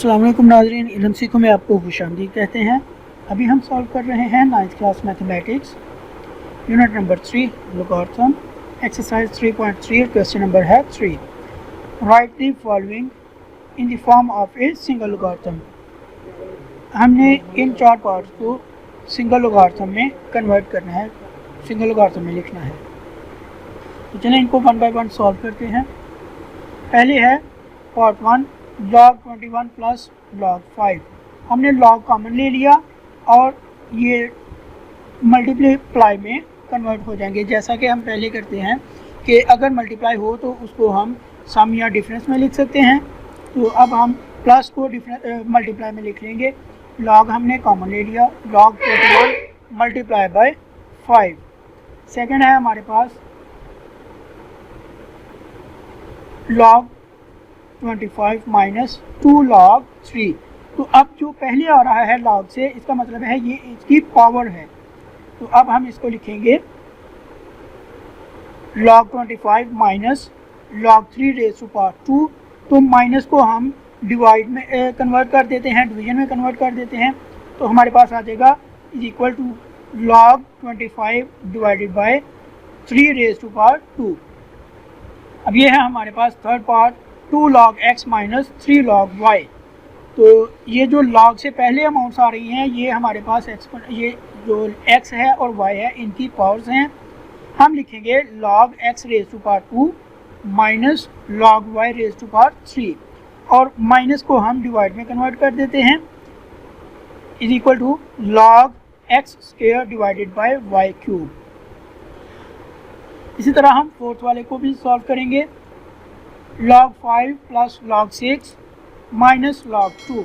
अस्सलाम वालेकुम नाज़रीन, इल्म सीखो में आपको खुशामदीद कहते हैं। अभी हम सॉल्व कर रहे हैं 9th class mathematics unit number 3 logarithm exercise 3.3। Question number है 3। Right the following in the form of a single logarithm. हमने इन चार पार्ट्स को सिंगल लॉगरिथम में कन्वर्ट करना है, सिंगल लॉगरिथम में लिखना है। तो चलें इनको वन बाय वन सॉल्व करते हैं। पहले है पार्ट 1 log 21 प्लस log 5। हमने log कॉमन ले लिया और ये मल्टीप्लाई में कन्वर्ट हो जाएंगे, जैसा कि हम पहले करते हैं कि अगर मल्टीप्लाई हो तो उसको हम सम या डिफरेंस में लिख सकते हैं। तो अब हम प्लस को मल्टीप्लाई में लिख लेंगे। log हमने कॉमन ले लिया, log 21 मल्टीप्लाई बाय 5। सेकेंड है हमारे पास log 25 माइनस 2 log 3। तो अब जो पहले आ रहा है log से, इसका मतलब है ये इसकी पावर है। तो अब हम इसको लिखेंगे log 25 minus log 3 raise to power 2। तो माइनस को हम डिवाइड में कन्वर्ट कर देते हैं, डिवीजन में कन्वर्ट कर देते हैं। तो हमारे पास आ जाएगा is equal to log 25 divided by 3 raise to power 2। अब ये है हमारे पास third part 2 log x minus 3 log y। तो ये जो log से पहले अमाउंट्स आ रही हैं, ये हमारे पास ये जो x है और y है इनकी पावर्स हैं। हम लिखेंगे log x raise to power 2 minus log y raise to power 3 और माइनस को हम डिवाइड में कन्वर्ट कर देते हैं is equal to log x square divided by y cube. इसी तरह हम फोर्थ वाले को भी सॉल्व करेंगे। log 5 plus log 6 minus log 2।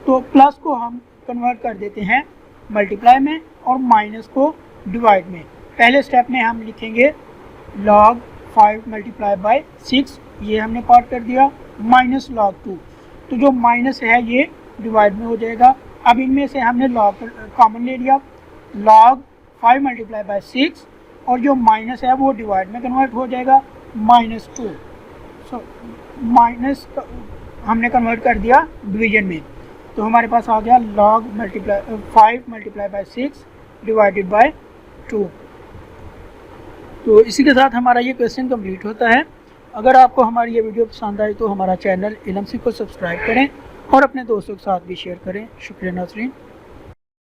तो प्लस को हम कन्वर्ट कर देते हैं मल्टीप्लाई में और माइनस को डिवाइड में। पहले स्टेप में हम लिखेंगे log 5 मल्टीप्लाई बाय 6, ये हमने पार्ट कर दिया, माइनस log 2। तो जो माइनस है ये डिवाइड में हो जाएगा। अब इनमें से हमने log कॉमन ले लिया, log 5 मल्टीप्लाई बाय 6 और जो माइनस है वो डिवाइड में कन्वर्ट हो जाएगा माइनस 2। माइनस हमने कन्वर्ट कर दिया डिवीजन में। तो हमारे पास आ गया log 5 multiply by 6 divided by 2। तो इसी के साथ हमारा ये क्वेश्चन कंप्लीट होता है। अगर आपको हमारी ये वीडियो पसंद आई तो हमारा चैनल इल्म सीखो सब्सक्राइब करें और अपने दोस्तों के साथ भी शेयर करें। शुक्रिया नाज़रीन।